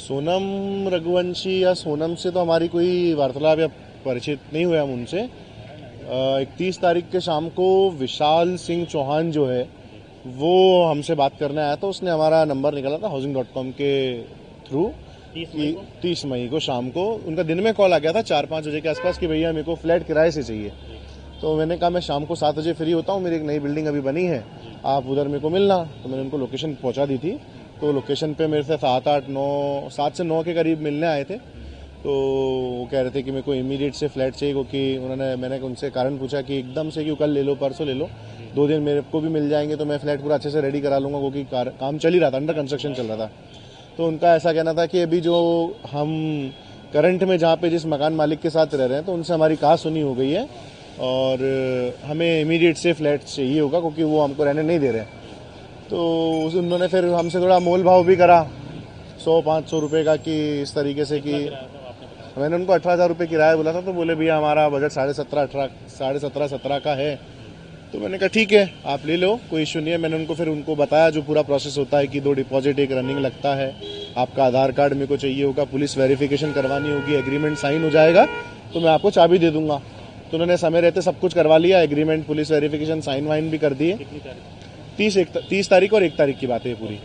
सोनम रघुवंशी या सोनम से तो हमारी कोई वार्तालाप या परिचित नहीं हुआ हम उनसे। 31 तारीख के शाम को विशाल सिंह चौहान जो है वो हमसे बात करने आया था। उसने हमारा नंबर निकाला था housing.com के थ्रू। 30 मई को शाम को उनका दिन में कॉल आ गया था 4-5 बजे के आसपास कि भैया मेरे को फ्लैट किराए से चाहिए। तो मैंने कहा मैं शाम को 7 बजे फ्री होता हूँ, मेरी एक नई बिल्डिंग अभी बनी है, आप उधर मेरे को मिलना। तो मैंने उनको लोकेशन पहुँचा दी थी। तो लोकेशन पे मेरे से 7 से 9 के करीब मिलने आए थे। तो वो कह रहे थे कि मेरे को इमीडिएट से फ्लैट चाहिए, क्योंकि मैंने उनसे कारण पूछा कि एकदम से क्यों, कल ले लो, परसों ले लो, 2 दिन मेरे को भी मिल जाएंगे तो मैं फ्लैट पूरा अच्छे से रेडी करा लूँगा, क्योंकि काम चल ही रहा था, अंडर कंस्ट्रक्शन चल रहा था। तो उनका ऐसा कहना था कि अभी जो हम करंट में जहाँ पे जिस मकान मालिक के साथ रह रहे हैं तो उनसे हमारी कहा सुनी हो गई है और हमें इमीडिएट से फ्लैट चाहिए होगा, क्योंकि वो हमको रहने नहीं दे रहे हैं। तो उन्होंने फिर हमसे थोड़ा मोल भाव भी करा 100-500 रुपये का, कि इस तरीके से कि मैंने उनको 18,000 रुपये किराया बोला था। तो बोले भैया हमारा बजट 17.5 का है। तो मैंने कहा ठीक है आप ले लो, कोई इशू नहीं है। मैंने उनको बताया जो पूरा प्रोसेस होता है कि 2 डिपॉजिट, एक रनिंग लगता है, आपका आधार कार्ड मेरे को चाहिए होगा, पुलिस वेरिफिकेशन करवानी होगी, एग्रीमेंट साइन हो जाएगा तो मैं आपको चाबी दे दूंगा। तो उन्होंने समय रहते सब कुछ करवा लिया, एग्रीमेंट, पुलिस वेरिफिकेशन, साइन वाइन भी कर दिए। 30 तारीख और 1 तारीख की बात है पूरी।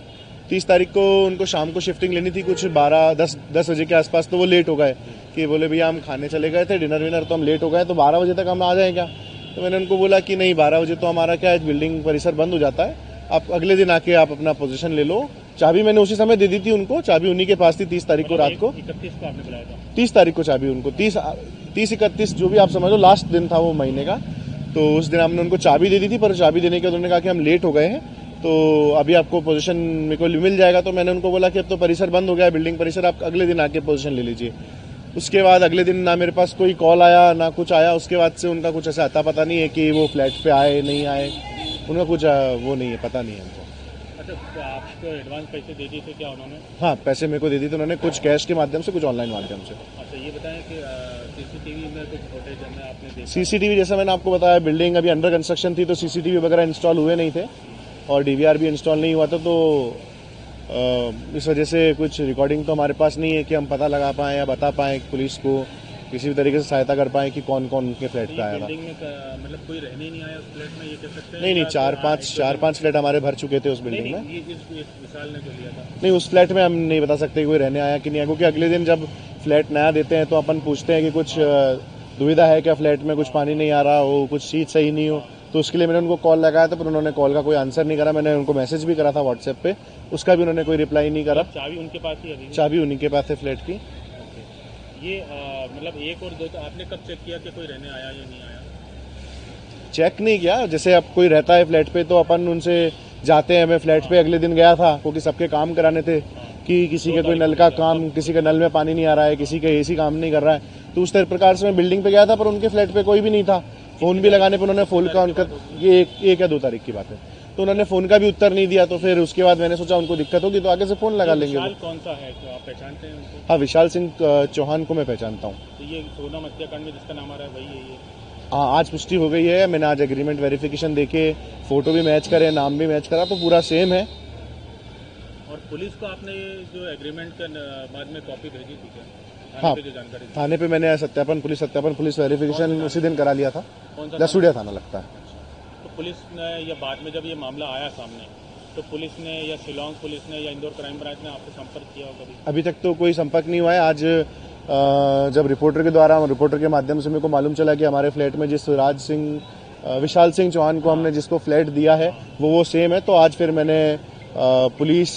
30 तारीख को उनको शाम को शिफ्टिंग लेनी थी कुछ 10 बजे के आसपास। तो वो लेट हो गए कि बोले भैया हम खाने चले गए थे, डिनर विनर, तो हम लेट हो गए, तो 12 बजे तक हम आ जाएं क्या। तो मैंने उनको बोला कि नहीं, 12 बजे तो हमारा क्या है, बिल्डिंग परिसर बंद हो जाता है, आप अगले दिन आके आप अपना पोजीशन ले लो। चाबी मैंने उसी समय दे दी थी उनको, चाबी उन्हीं के पास थी 30 तारीख को रात को। 31 को आपने बुलाया था? 30 तारीख को चाबी उनको, 30-31 जो भी आप समझ लो, लास्ट दिन था वो महीने का। तो उस दिन हमने उनको चाबी दे दी थी, पर चाबी देने के बाद उन्होंने कहा कि हम लेट हो गए हैं तो अभी आपको पोजीशन मेरे को मिल जाएगा। तो मैंने उनको बोला कि अब तो परिसर बंद हो गया है, बिल्डिंग परिसर, आप अगले दिन आके पोजीशन ले लीजिए। उसके बाद अगले दिन ना मेरे पास कोई कॉल आया ना कुछ आया। उसके बाद से उनका कुछ ऐसा आता पता नहीं है कि वो फ्लैट पे आए नहीं आए, उनका कुछ वो नहीं है, पता नहीं है हमको। अच्छा, तो आपको एडवांस पैसे दे दिए थे क्या उन्होंने? हाँ, पैसे मेरे को दे दिए थे उन्होंने, कुछ कैश के माध्यम से, कुछ ऑनलाइन माध्यम से। अच्छा, ये बताएं कि सीसीटीवी में कुछ फुटेज में आपने देखा? सीसीटीवी जैसा मैंने आपको बताया, बिल्डिंग अभी अंडर कंस्ट्रक्शन थी तो सीसीटीवी वगैरह इंस्टॉल हुए नहीं थे और डीवीआर भी इंस्टॉल नहीं हुआ था। तो इस वजह से कुछ रिकॉर्डिंग तो हमारे पास नहीं है कि हम पता लगा पाएँ या बता पाएँ पुलिस को, किसी भी तरीके से सहायता कर पाएँ कि कौन कौन उनके फ्लैट पे आया था। बिल्डिंग में मतलब कोई रहने नहीं आया उस फ्लैट में, ये कह सकते हैं? नहीं, 4-5 फ्लैट हमारे भर चुके थे उस बिल्डिंग में। ये इस विशाल ने जो लिया था? नहीं, उस फ्लैट में हम नहीं बता सकते कोई रहने आया कि नहीं आया, क्योंकि अगले दिन जब फ्लैट नया देते हैं तो अपन पूछते हैं कि कुछ दुविधा है क्या, फ्लैट में कुछ पानी नहीं आ रहा हो, कुछ चीज़ सही नहीं हो। तो उसके लिए मैंने उनको कॉल लगाया था, पर उन्होंने कॉल का कोई आंसर नहीं करा। मैंने उनको मैसेज भी करा था व्हाट्सएप पे, उसका भी उन्होंने कोई रिप्लाई नहीं करा। चाबी उनके पास ही अभी? चाबी उन्हीं के पास है फ्लैट की। ये मतलब 1 और 2 तो आपने कब चेक किया कि कोई रहने आया या नहीं आया? चेक नहीं किया, जैसे अब कोई रहता है फ्लैट पे तो अपन उनसे जाते हैं। मैं फ्लैट पे अगले दिन गया था क्योंकि सबके काम कराने थे कि किसी के कोई नल का काम, किसी के नल में पानी नहीं आ रहा है, किसी का एसी काम नहीं कर रहा है। तो उस प्रकार से मैं बिल्डिंग पे गया था, पर उनके फ्लैट पे कोई भी नहीं था। फोन भी लगाने पर उन्होंने फोन का, उनका ये 1 या 2 तारीख की बात है, तो उन्होंने फोन का भी उत्तर नहीं दिया। तो फिर उसके बाद मैंने सोचा उनको दिक्कत होगी तो आगे से फोन लगा लेंगे। विशाल कौन सा है, तो आप पहचानते हैं उनको? हाँ, विशाल सिंह चौहान को मैं पहचानता हूँ। तो ये सोनम हत्याकांड में जिसका नाम आ रहा है वही है ये? हाँ, आज पुष्टि हो गई है। मैंने आज एग्रीमेंट वेरिफिकेशन देखे, फोटो भी मैच करे, नाम भी मैच करा, तो पूरा सेम है। और पुलिस को आपने ये जो एग्रीमेंट का बाद में कॉपी भेजी थी क्या? हाँ, जो जानकारी थाने पे मैंने पुलिस वेरिफिकेशन उसी दिन करा लिया था। लसूड़िया थाना लगता है। तो पुलिस ने या बाद में जब ये मामला आया सामने, तो पुलिस ने या शिलोंग पुलिस ने या इंदौर क्राइम ब्रांच ने आपसे संपर्क किया हो कभी? अभी तक तो कोई संपर्क नहीं हुआ है। आज जब रिपोर्टर के माध्यम से मेरे को मालूम चला कि हमारे फ्लैट में जिस विशाल सिंह चौहान को हमने जिसको फ्लैट दिया है वो सेम है। तो आज फिर मैंने पुलिस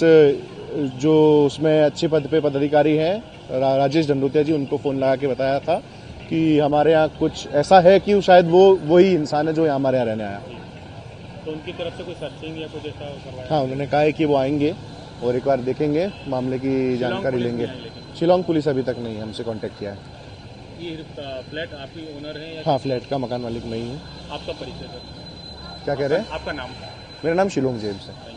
जो उसमें अच्छे पद पे पदाधिकारी हैं, राजेश दंडोतिया जी, उनको फ़ोन लगा के बताया था कि हमारे यहाँ कुछ ऐसा है कि शायद वही इंसान है जो यहाँ हमारे यहाँ रहने आया। तो उनकी तरफ से कोई सर्चिंग या कुछ ऐसा करवाया? हाँ, उन्होंने कहा है कि वो आएंगे और एक बार देखेंगे, मामले की जानकारी लेंगे। शिलोंग पुलिस अभी तक नहीं हमसे कांटेक्ट किया है। ये फ्लैट आप ही ओनर हैं? हाँ, फ्लैट का मकान मालिक नहीं हूँ। आपका परिचय सर? क्या कह रहे हैं? आपका नाम? मेरा नाम शिलोंग जेम्स है।